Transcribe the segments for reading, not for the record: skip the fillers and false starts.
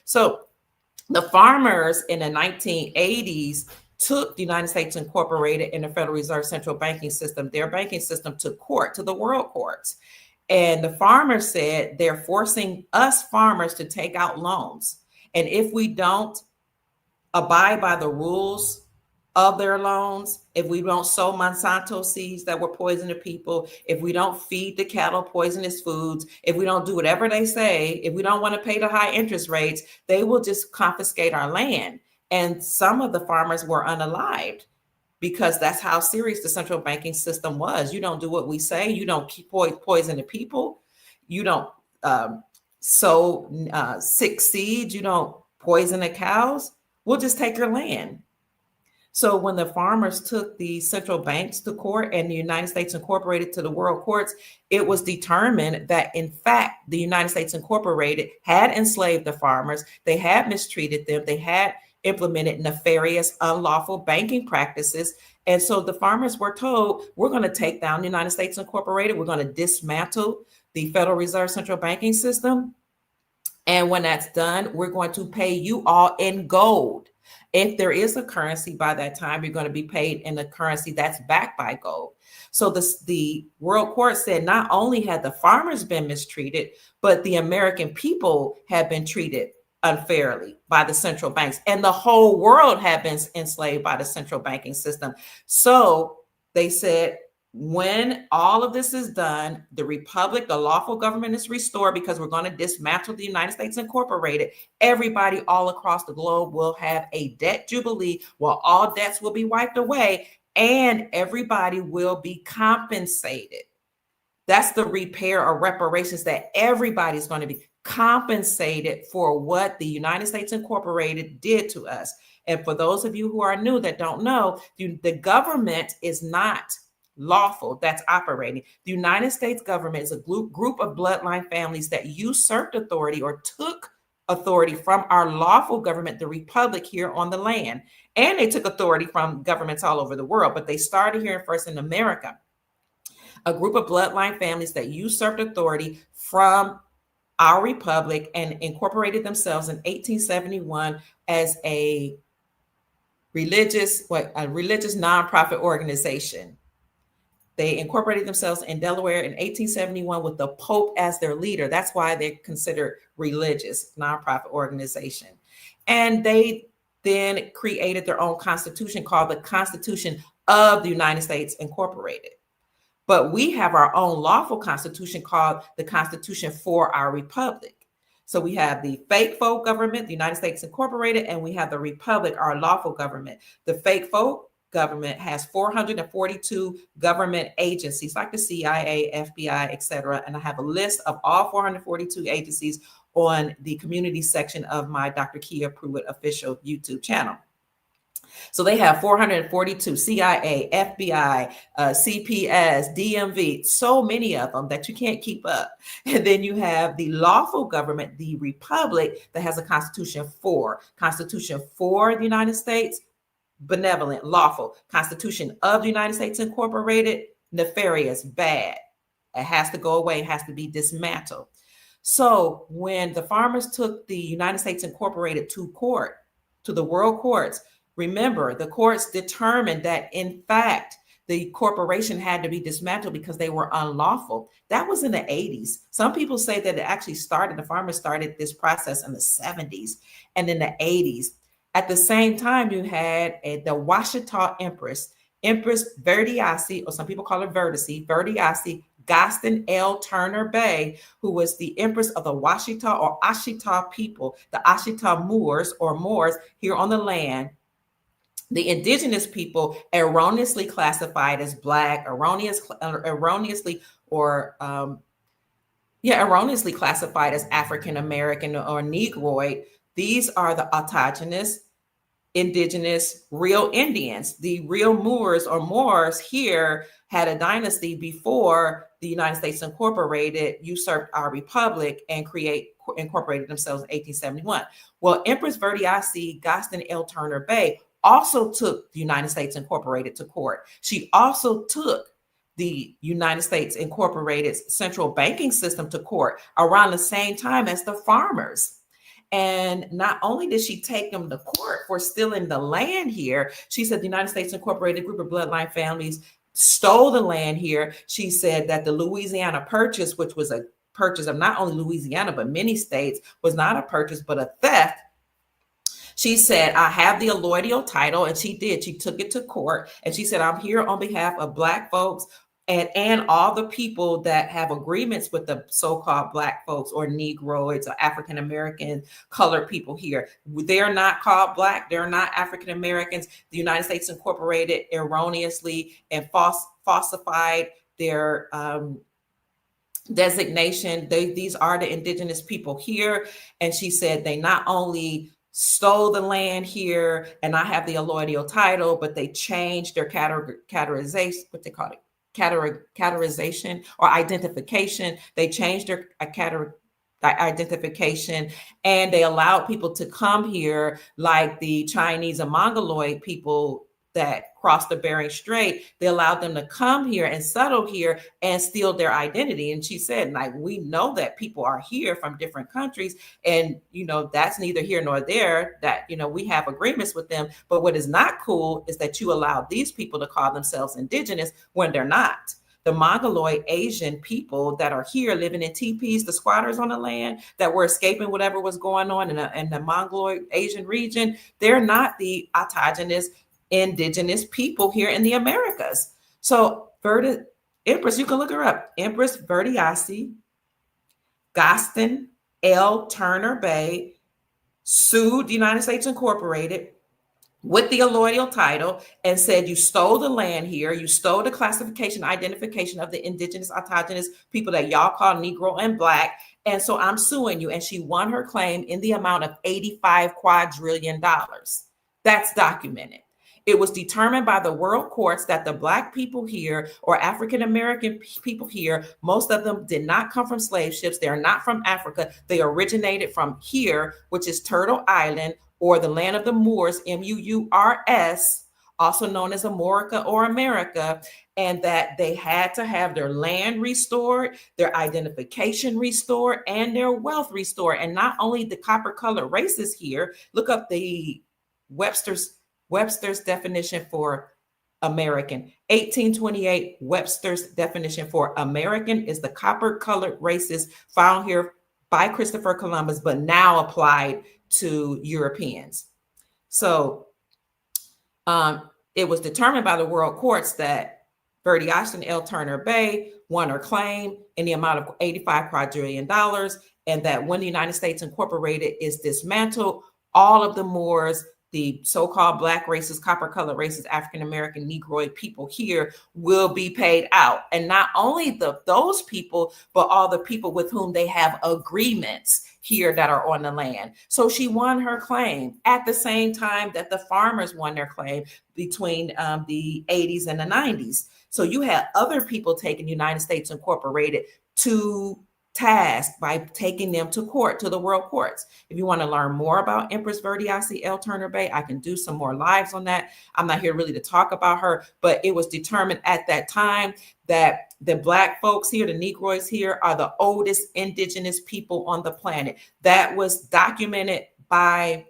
So the farmers in the 1980s took the United States Incorporated and the Federal Reserve Central Banking System, their banking system, to court, to the world courts. And the farmers said they're forcing us farmers to take out loans. And if we don't abide by the rules of their loans, if we don't sow Monsanto seeds that will poison the people, if we don't feed the cattle poisonous foods, if we don't do whatever they say, if we don't want to pay the high interest rates, they will just confiscate our land. And some of the farmers were unalived because that's how serious the central banking system was. You don't do what we say. You don't keep poison the people. You don't sow sick seeds. You don't poison the cows. We'll just take your land. So when the farmers took the central banks to court and the United States Incorporated to the world courts, it was determined that, in fact, the United States Incorporated had enslaved the farmers. They had mistreated them. They had implemented nefarious, unlawful banking practices. And so the farmers were told, we're going to take down the United States Incorporated. We're going to dismantle the Federal Reserve Central Banking System. And when that's done, we're going to pay you all in gold. If there is a currency by that time, you're going to be paid in a currency that's backed by gold. So the World Court said not only had the farmers been mistreated, but the American people had been treated unfairly by the central banks, and the whole world had been enslaved by the central banking system. So they said, when all of this is done, the republic, the lawful government is restored because we're going to dismantle the United States Incorporated. Everybody all across the globe will have a debt jubilee where all debts will be wiped away and everybody will be compensated. That's the repair or reparations, that everybody's going to be compensated for what the United States Incorporated did to us. And for those of you who are new that don't know, the government is not lawful that's operating. The United States government is a group of bloodline families that usurped authority or took authority from our lawful government, the republic here on the land. And they took authority from governments all over the world, but they started here first in America. A group of bloodline families that usurped authority from our republic and incorporated themselves in 1871 as a religious nonprofit organization. They incorporated themselves in Delaware in 1871 with the Pope as their leader. That's why they're considered religious nonprofit organization. And they then created their own constitution called the Constitution of the United States Incorporated. But we have our own lawful constitution called the Constitution for our republic. So we have the fake folk government, the United States Incorporated, and we have the republic, our lawful government. The fake folk government has 442 government agencies like the CIA, FBI, etc. And I have a list of all 442 agencies on the community section of my Dr. Kia Pruitt official YouTube channel. So they have 442 CIA, FBI, CPS, DMV, so many of them that you can't keep up. And then you have the lawful government, the republic, that has a constitution for the United States, benevolent, lawful. Constitution of the United States Incorporated, nefarious, bad. It has to go away. It has to be dismantled. So when the farmers took the United States Incorporated to court, to the world courts, remember, the courts determined that, in fact, the corporation had to be dismantled because they were unlawful. That was in the 80s. Some people say that it actually started, the farmers started this process in the 70s and in the 80s. At the same time, you had the Washita Empress Verdiacee, or some people call her Verdiacee, Gosten Turner Bay, who was the Empress of the Washita or Ashita people, the Ashita Moors or Moors here on the land. The indigenous people erroneously classified as Black, erroneously classified as African American or Negroid. These are the autogenous, indigenous, real Indians. The real Moors or Moors here had a dynasty before the United States Incorporated usurped our republic and incorporated themselves in 1871. Well, Empress Verdiacee Gosten Turner Bay also took the United States Incorporated to court. She also took the United States Incorporated's central banking system to court around the same time as the farmers. And not only did she take them to court for stealing the land here, she said the United States Incorporated group of bloodline families stole the land here. She said that the Louisiana Purchase, which was a purchase of not only Louisiana, but many states, was not a purchase, but a theft. She said, I have the allodial title, and she did. She took it to court, and she said, I'm here on behalf of Black folks and all the people that have agreements with the so-called Black folks or Negroids or African American colored people here. They're not called Black. They're not African Americans. The United States Incorporated erroneously and falsified their designation. These are the indigenous people here. And she said they not only stole the land here, and I have the allodial title, but they changed their categorization, what they call it, categorization or identification. They changed their identification, and they allowed people to come here, like the Chinese and Mongoloid people that crossed the Bering Strait. They allowed them to come here and settle here and steal their identity. And she said, like, we know that people are here from different countries, and that's neither here nor there, that we have agreements with them. But what is not cool is that you allow these people to call themselves indigenous when they're not. The Mongoloid Asian people that are here living in teepees, the squatters on the land that were escaping whatever was going on in the Mongoloid Asian region, they're not the autogenous indigenous people here in the Americas. So Empress, you can look her up. Empress Verdiacee, Gosten, L. Turner Bay, sued the United States Incorporated with the allodial title and said, you stole the land here, you stole the classification, identification of the indigenous, autogenous people that y'all call Negro and Black, and so I'm suing you. And she won her claim in the amount of $85 quadrillion. That's documented. It was determined by the world courts that the Black people here, or African American people here, most of them did not come from slave ships. They are not from Africa. They originated from here, which is Turtle Island, or the land of the Moors, Muurs, also known as Amorica or America, and that they had to have their land restored, their identification restored, and their wealth restored. And not only the copper-colored races here, look up the Webster's definition for American. 1828, Webster's definition for American is the copper-colored races found here by Christopher Columbus, but now applied to Europeans. So it was determined by the world courts that Verdiacee and L. Turner Bay won her claim in the amount of $85 quadrillion, and that when the United States Incorporated is dismantled, all of the Moors, the so-called Black races, copper-colored races, African-American, Negroid people here will be paid out. And not only those people, but all the people with whom they have agreements here that are on the land. So she won her claim at the same time that the farmers won their claim between the 80s and the 90s. So you had other people taking United States Incorporated to task by taking them to court, to the world courts. If you want to learn more about Empress Verdiacee L. Turner Bay, I can do some more lives on that. I'm not here really to talk about her, but it was determined at that time that the Black folks here, the Negroids here, are the oldest indigenous people on the planet. That was documented by,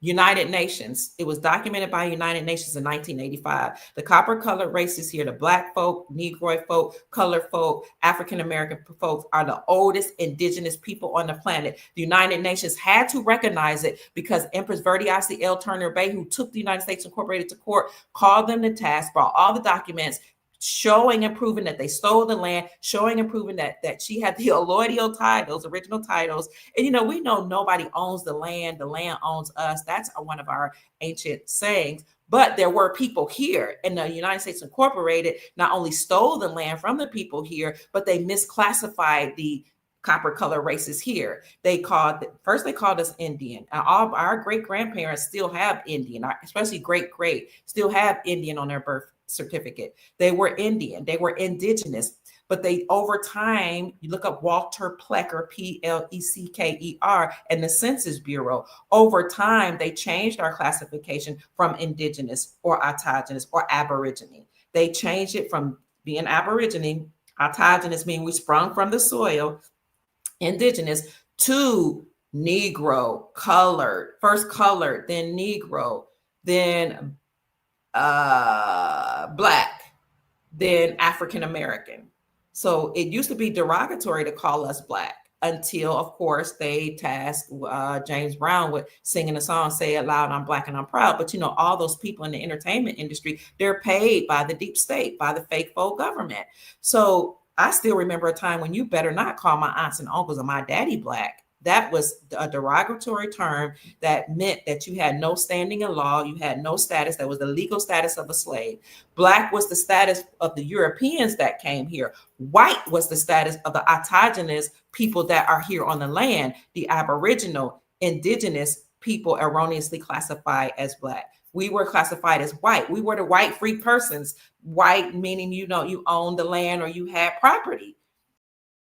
United Nations. It was documented by United Nations in 1985. The copper-colored races here, the Black folk, Negroid folk, colored folk, African-American folks, are the oldest indigenous people on the planet. The United Nations had to recognize it because Empress Verdiacee L. Turner Bay, who took the United States Incorporated to court, called them to task, brought all the documents showing and proving that they stole the land, showing and proving that she had the allodial titles, original titles. And, we know nobody owns the land owns us. That's one of our ancient sayings. But there were people here, and the United States Incorporated not only stole the land from the people here, but they misclassified the copper-colored races here. They called us Indian. All our great-grandparents still have Indian, especially great-great, still have Indian on their birth certificate. They were Indian, they were indigenous, but they, over time, you look up Walter Plecker, Plecker, and the Census Bureau. Over time, they changed our classification from indigenous or autogenous or aborigine. They changed it from being aborigine Autogenous means we sprung from the soil. Indigenous, to Negro, colored, first colored, then Negro, then Black, then African American. So it used to be derogatory to call us Black until, of course, they tasked James Brown with singing a song, "Say It Loud, I'm Black and I'm Proud." But all those people in the entertainment industry, they're paid by the deep state, by the fake faux government. So I still remember a time when you better not call my aunts and uncles or my daddy Black. That was a derogatory term that meant that you had no standing in law, you had no status. That was the legal status of a slave. Black was the status of the Europeans that came here. White was the status of the autogenous people that are here on the land, the Aboriginal, Indigenous people erroneously classified as Black. We were classified as white. We were the white free persons. White meaning, you owned the land or you had property.